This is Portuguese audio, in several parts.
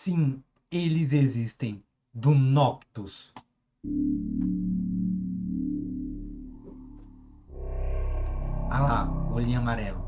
Sim, eles existem. Do Noctus. Ah lá, olhinho amarelo.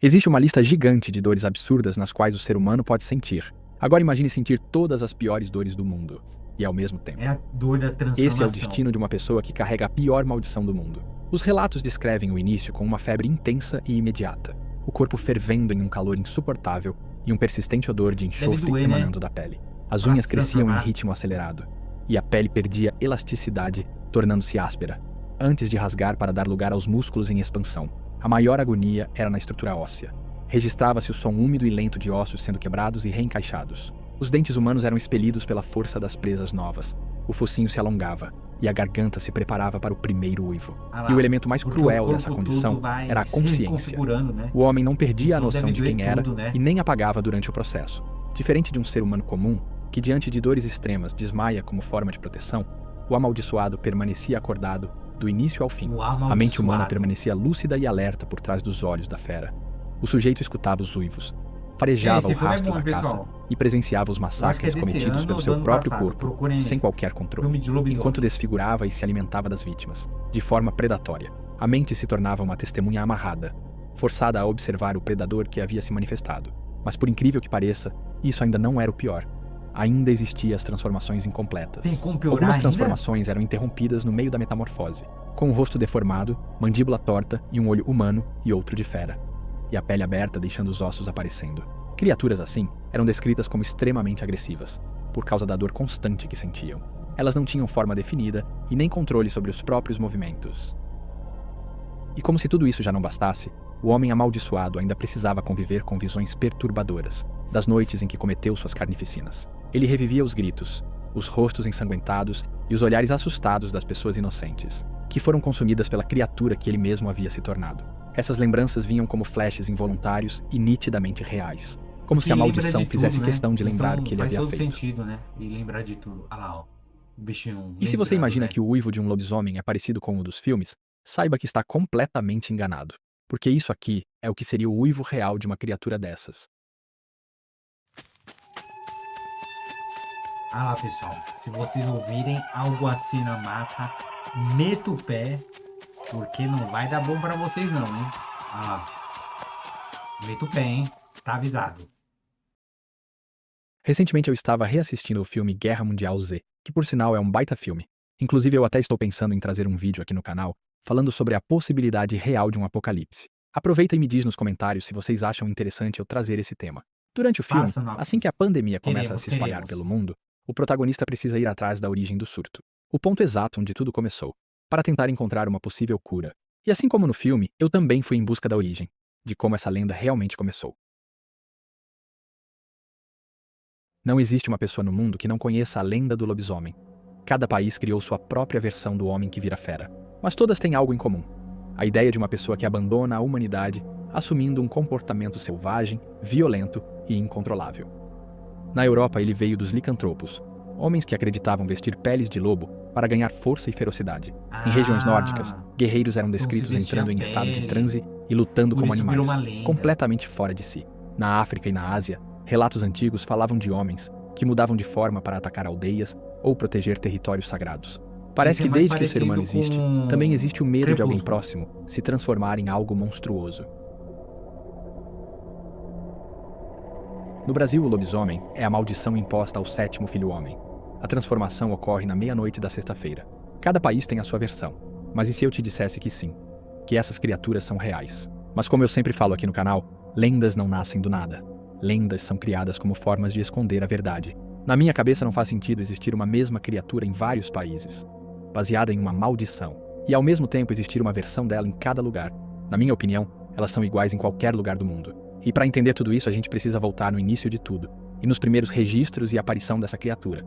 Existe uma lista gigante de dores absurdas nas quais o ser humano pode sentir. Agora imagine sentir todas as piores dores do mundo. E ao mesmo tempo. É a dor da Esse é o transformação. destino de uma pessoa que carrega a pior maldição do mundo. Os relatos descrevem o início com uma febre intensa e imediata, o corpo fervendo em um calor insuportável e um persistente odor de enxofre doer, emanando da pele. As Pra unhas se cresciam em transformar. ritmo acelerado, e a pele perdia elasticidade, tornando-se áspera, antes de rasgar para dar lugar aos músculos em expansão. A maior agonia era na estrutura óssea. Registrava-se o som úmido e lento de ossos sendo quebrados e reencaixados. Os dentes humanos eram expelidos pela força das presas novas. O focinho se alongava, e a garganta se preparava para o primeiro uivo. Ah lá, E o elemento mais porque o cruel corpo dessa todo condição vai era a se consciência. reconfigurando, né? O homem não perdia a Então noção deve de doer quem era tudo, né? e nem apagava durante o processo. Diferente de um ser humano comum, que diante de dores extremas desmaia como forma de proteção, o amaldiçoado permanecia acordado do início ao fim. O A mente humana amaldiçoado. permanecia lúcida e alerta por trás dos olhos da fera. O sujeito escutava os uivos, farejava Esse o filme é rastro bom, da caça pessoal. e presenciava os Eu acho que é massacres desse cometidos ano pelo ou seu do ano próprio passado. corpo, Procurem sem aí. qualquer controle, Filme de lobisomem. enquanto desfigurava e se alimentava das vítimas, de forma predatória. A mente se tornava uma testemunha amarrada, forçada a observar o predador que havia se manifestado. Mas por incrível que pareça, isso ainda não era o pior. Ainda existiam as transformações incompletas. Tem como piorar Algumas ainda? transformações eram interrompidas no meio da metamorfose, com o rosto deformado, mandíbula torta e um olho humano e outro de fera, e a pele aberta deixando os ossos aparecendo. Criaturas assim eram descritas como extremamente agressivas, por causa da dor constante que sentiam. Elas não tinham forma definida e nem controle sobre os próprios movimentos. E como se tudo isso já não bastasse, o homem amaldiçoado ainda precisava conviver com visões perturbadoras, das noites em que cometeu suas carnificinas. Ele revivia os gritos, os rostos ensanguentados e os olhares assustados das pessoas inocentes, que foram consumidas pela criatura que ele mesmo havia se tornado. Essas lembranças vinham como flashes involuntários e nitidamente reais, como se a Ele lembra maldição de tudo, fizesse né? questão de lembrar Então o que ele faz havia todo feito. sentido, né? E lembrar de tudo. Ah lá, ó. O bichinho. E se você lembrando, imagina né? que o uivo de um lobisomem é parecido com o dos filmes, saiba que está completamente enganado, porque isso aqui é o que seria o uivo real de uma criatura dessas. Ah lá, pessoal. Se vocês ouvirem algo assim na mata, meta o pé, porque não vai dar bom pra vocês não, hein? Ah lá. Meta o pé, hein? Tá avisado. Recentemente eu estava reassistindo o filme Guerra Mundial Z, que por sinal é um baita filme. Inclusive eu até estou pensando em trazer um vídeo aqui no canal falando sobre a possibilidade real de um apocalipse. Aproveita e me diz nos comentários se vocês acham interessante eu trazer esse tema. Durante o filme, Faça, Noctis. assim que a pandemia começa a Queremos, se espalhar queremos. pelo mundo, o protagonista precisa ir atrás da origem do surto, o ponto exato onde tudo começou, para tentar encontrar uma possível cura. E assim como no filme, eu também fui em busca da origem, de como essa lenda realmente começou. Não existe uma pessoa no mundo que não conheça a lenda do lobisomem. Cada país criou sua própria versão do homem que vira fera, mas todas têm algo em comum. A ideia de uma pessoa que abandona a humanidade, assumindo um comportamento selvagem, violento e incontrolável. Na Europa ele veio dos licantropos, homens que acreditavam vestir peles de lobo para ganhar força e ferocidade. Em regiões nórdicas, guerreiros eram descritos se vestia entrando em a estado de pele. transe e lutando Por como isso virou animais, uma lenda. completamente fora de si. Na África e na Ásia, relatos antigos falavam de homens que mudavam de forma para atacar aldeias ou proteger territórios sagrados. Parece Esse é que mais desde que o ser humano parecido existe, com também existe o medo de alguém Crepúsculo. próximo se transformar em algo monstruoso. No Brasil, o lobisomem é a maldição imposta ao sétimo filho homem. A transformação ocorre na meia-noite da sexta-feira. Cada país tem a sua versão. Mas e se eu te dissesse que sim, que essas criaturas são reais? Mas como eu sempre falo aqui no canal, lendas não nascem do nada. Lendas são criadas como formas de esconder a verdade. Na minha cabeça não faz sentido existir uma mesma criatura em vários países, baseada em uma maldição, e ao mesmo tempo existir uma versão dela em cada lugar. Na minha opinião, elas são iguais em qualquer lugar do mundo. E para entender tudo isso, a gente precisa voltar no início de tudo, e nos primeiros registros e aparição dessa criatura.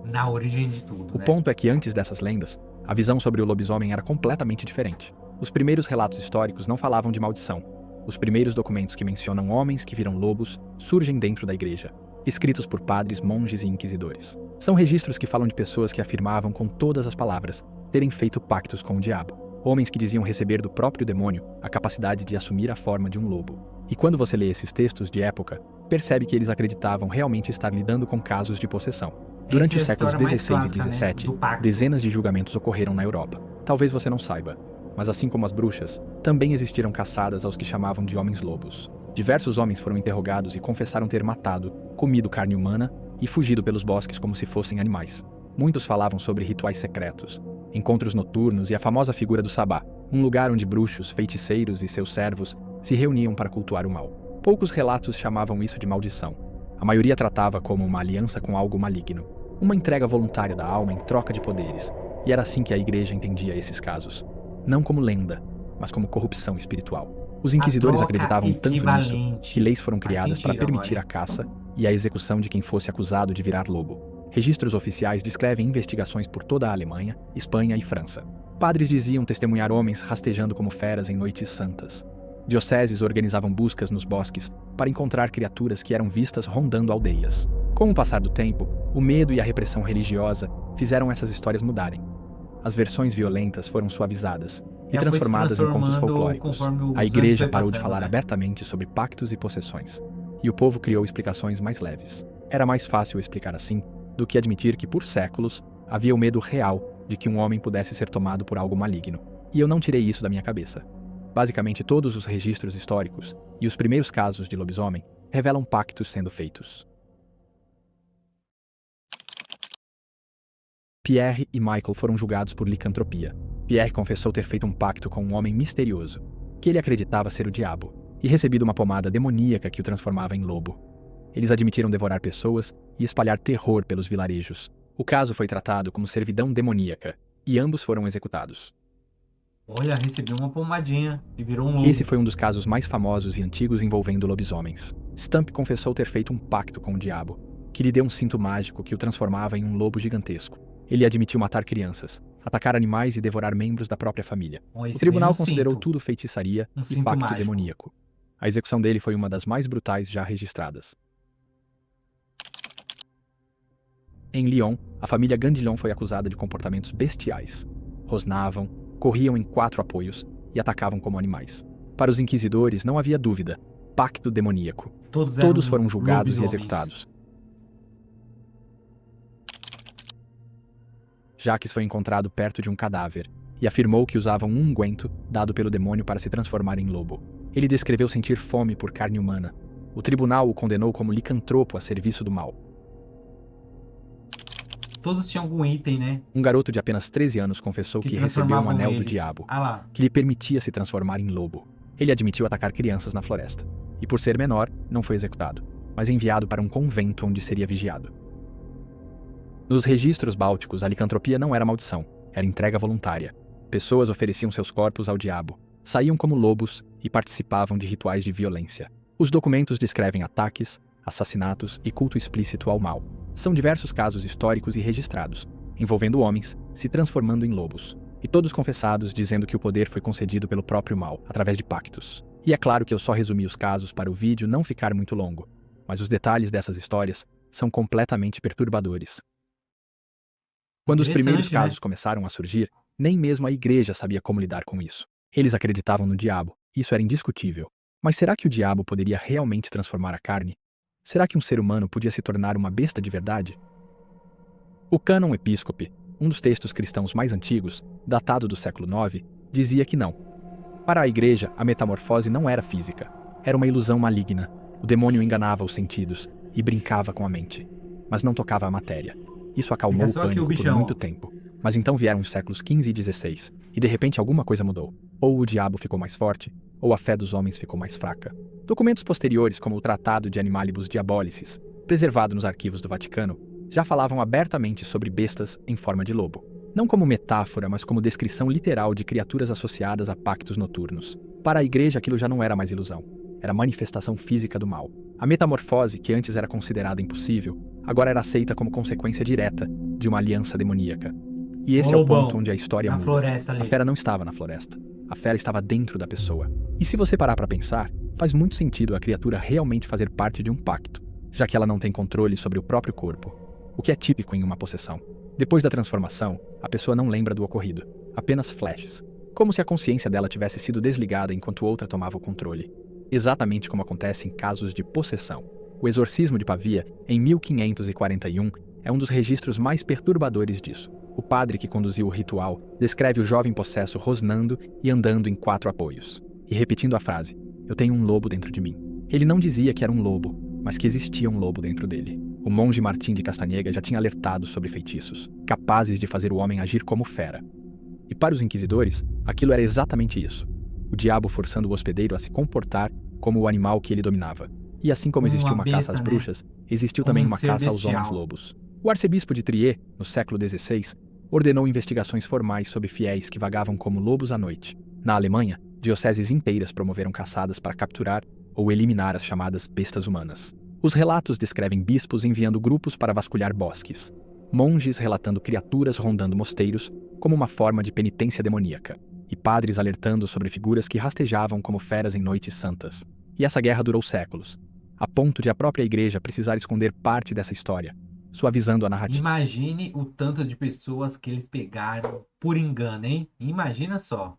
Na origem de tudo, O né? ponto é que antes dessas lendas, a visão sobre o lobisomem era completamente diferente. Os primeiros relatos históricos não falavam de maldição. Os primeiros documentos que mencionam homens que viram lobos surgem dentro da igreja, escritos por padres, monges e inquisidores. São registros que falam de pessoas que afirmavam com todas as palavras terem feito pactos com o diabo. Homens que diziam receber do próprio demônio a capacidade de assumir a forma de um lobo. E quando você lê esses textos de época, percebe que eles acreditavam realmente estar lidando com casos de possessão. Durante Essa é os a séculos história mais XVI e clássica, né, XVII, do pacto. dezenas de julgamentos ocorreram na Europa. Talvez você não saiba, mas assim como as bruxas, também existiram caçadas aos que chamavam de homens-lobos. Diversos homens foram interrogados e confessaram ter matado, comido carne humana e fugido pelos bosques como se fossem animais. Muitos falavam sobre rituais secretos, encontros noturnos e a famosa figura do sabá, um lugar onde bruxos, feiticeiros e seus servos se reuniam para cultuar o mal. Poucos relatos chamavam isso de maldição. A maioria tratava como uma aliança com algo maligno, uma entrega voluntária da alma em troca de poderes, e era assim que a igreja entendia esses casos. Não como lenda, mas como corrupção espiritual. Os inquisidores A troca acreditavam tanto nisso equivalente. que leis foram Faz criadas para sentido permitir agora, a caça e a execução de quem fosse acusado de virar lobo. Registros oficiais descrevem investigações por toda a Alemanha, Espanha e França. Padres diziam testemunhar homens rastejando como feras em noites santas. Dioceses organizavam buscas nos bosques para encontrar criaturas que eram vistas rondando aldeias. Com o passar do tempo, o medo e a repressão religiosa fizeram essas histórias mudarem. As versões violentas foram suavizadas e Já foi se transformadas em contos transformando folclóricos. conforme os A anos igreja foi parou de passando, falar né? abertamente sobre pactos e possessões, e o povo criou explicações mais leves. Era mais fácil explicar assim do que admitir que, por séculos, havia o medo real de que um homem pudesse ser tomado por algo maligno. E eu não tirei isso da minha cabeça. Basicamente, todos os registros históricos e os primeiros casos de lobisomem revelam pactos sendo feitos. Pierre e Michael foram julgados por licantropia. Pierre confessou ter feito um pacto com um homem misterioso, que ele acreditava ser o diabo, e recebido uma pomada demoníaca que o transformava em lobo. Eles admitiram devorar pessoas e espalhar terror pelos vilarejos. O caso foi tratado como servidão demoníaca, e ambos foram executados. Olha, recebi uma pomadinha e virou um lobo. Esse foi um dos casos mais famosos e antigos envolvendo lobisomens. Stump confessou ter feito um pacto com o diabo, que lhe deu um cinto mágico que o transformava em um lobo gigantesco. Ele admitiu matar crianças, atacar animais e devorar membros da própria família. Ó, esse O tribunal daí é um considerou cinto. tudo feitiçaria Um e cinto pacto mágico. demoníaco. A execução dele foi uma das mais brutais já registradas. Em Lyon, a família Gandillon foi acusada de comportamentos bestiais. Rosnavam, corriam em 4 apoios e atacavam como animais. Para os inquisidores não havia dúvida: pacto demoníaco. Todos Todos eram foram julgados e lobisomens. executados. Jacques foi encontrado perto de um cadáver e afirmou que usava um unguento dado pelo demônio para se transformar em lobo. Ele descreveu sentir fome por carne humana. O tribunal o condenou como licantropo a serviço do mal. Todos tinham algum item, né? Um garoto de apenas 13 anos confessou que recebeu um transformavam anel do eles. diabo, Ah lá. que lhe permitia se transformar em lobo. Ele admitiu atacar crianças na floresta, e por ser menor, não foi executado, mas enviado para um convento onde seria vigiado. Nos registros bálticos, a licantropia não era maldição, era entrega voluntária. Pessoas ofereciam seus corpos ao diabo, saíam como lobos e participavam de rituais de violência. Os documentos descrevem ataques, assassinatos e culto explícito ao mal. São diversos casos históricos e registrados, envolvendo homens se transformando em lobos, e todos confessados dizendo que o poder foi concedido pelo próprio mal, através de pactos. E é claro que eu só resumi os casos para o vídeo não ficar muito longo, mas os detalhes dessas histórias são completamente perturbadores. Quando os primeiros Interessante, né? casos começaram a surgir, nem mesmo a igreja sabia como lidar com isso. Eles acreditavam no diabo, isso era indiscutível. Mas será que o diabo poderia realmente transformar a carne? Será que um ser humano podia se tornar uma besta de verdade? O Cânon Episcope, um dos textos cristãos mais antigos, datado do século IX, dizia que não. Para a igreja, a metamorfose não era física. Era uma ilusão maligna. O demônio enganava os sentidos e brincava com a mente, mas não tocava a matéria. Isso acalmou Fica o só aqui o pânico por bichão, muito ó. tempo. Mas então vieram os séculos XV e XVI, e de repente alguma coisa mudou. Ou o diabo ficou mais forte, ou a fé dos homens ficou mais fraca. Documentos posteriores, como o Tratado de Animalibus Diabolicis, preservado nos arquivos do Vaticano, já falavam abertamente sobre bestas em forma de lobo. Não como metáfora, mas como descrição literal de criaturas associadas a pactos noturnos. Para a igreja, aquilo já não era mais ilusão. Era manifestação física do mal. A metamorfose, que antes era considerada impossível, agora era aceita como consequência direta de uma aliança demoníaca. E esse Ô, é o lobão, ponto onde a história na muda. floresta ali. A fera não estava na floresta. A fera estava dentro da pessoa. E se você parar para pensar, faz muito sentido a criatura realmente fazer parte de um pacto, já que ela não tem controle sobre o próprio corpo, o que é típico em uma possessão. Depois da transformação, a pessoa não lembra do ocorrido, apenas flashes, como se a consciência dela tivesse sido desligada enquanto outra tomava o controle. Exatamente como acontece em casos de possessão. O Exorcismo de Pavia, em 1541, é um dos registros mais perturbadores disso. O padre que conduziu o ritual descreve o jovem possesso rosnando e andando em 4 apoios, e repetindo a frase: "Eu tenho um lobo dentro de mim." Ele não dizia que era um lobo, mas que existia um lobo dentro dele. O monge Martim de Castanhega já tinha alertado sobre feitiços, capazes de fazer o homem agir como fera. E para os inquisidores, aquilo era exatamente isso: o diabo forçando o hospedeiro a se comportar como o animal que ele dominava. E assim como existiu uma caça às bruxas, existiu também uma caça aos homens-lobos. O arcebispo de Trier, no século XVI, ordenou investigações formais sobre fiéis que vagavam como lobos à noite. Na Alemanha, dioceses inteiras promoveram caçadas para capturar ou eliminar as chamadas bestas humanas. Os relatos descrevem bispos enviando grupos para vasculhar bosques, monges relatando criaturas rondando mosteiros como uma forma de penitência demoníaca, e padres alertando sobre figuras que rastejavam como feras em noites santas. E essa guerra durou séculos, a ponto de a própria igreja precisar esconder parte dessa história, suavizando a narrativa. Imagine o tanto de pessoas que eles pegaram por engano, hein? Imagina só.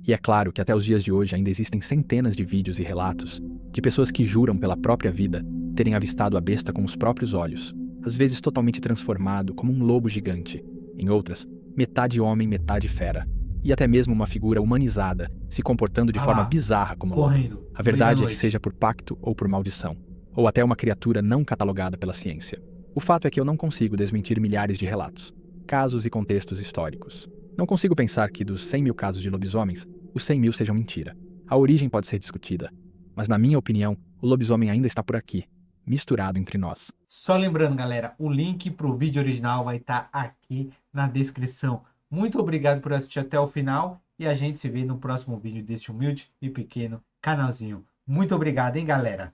E é claro que até os dias de hoje ainda existem centenas de vídeos e relatos de pessoas que juram pela própria vida terem avistado a besta com os próprios olhos, às vezes totalmente transformado como um lobo gigante, em outras, metade homem, metade fera, e até mesmo uma figura humanizada, se comportando de forma bizarra como lobo. A verdade é que seja por pacto ou por maldição, ou até uma criatura não catalogada pela ciência. O fato é que eu não consigo desmentir milhares de relatos, casos e contextos históricos. Não consigo pensar que dos 100 mil casos de lobisomens, os 100 mil sejam mentira. A origem pode ser discutida, mas na minha opinião, o lobisomem ainda está por aqui, misturado entre nós. Só lembrando, galera, o link para o vídeo original vai estar aqui na descrição. Muito obrigado por assistir até o final e a gente se vê no próximo vídeo deste humilde e pequeno canalzinho. Muito obrigado, hein, galera?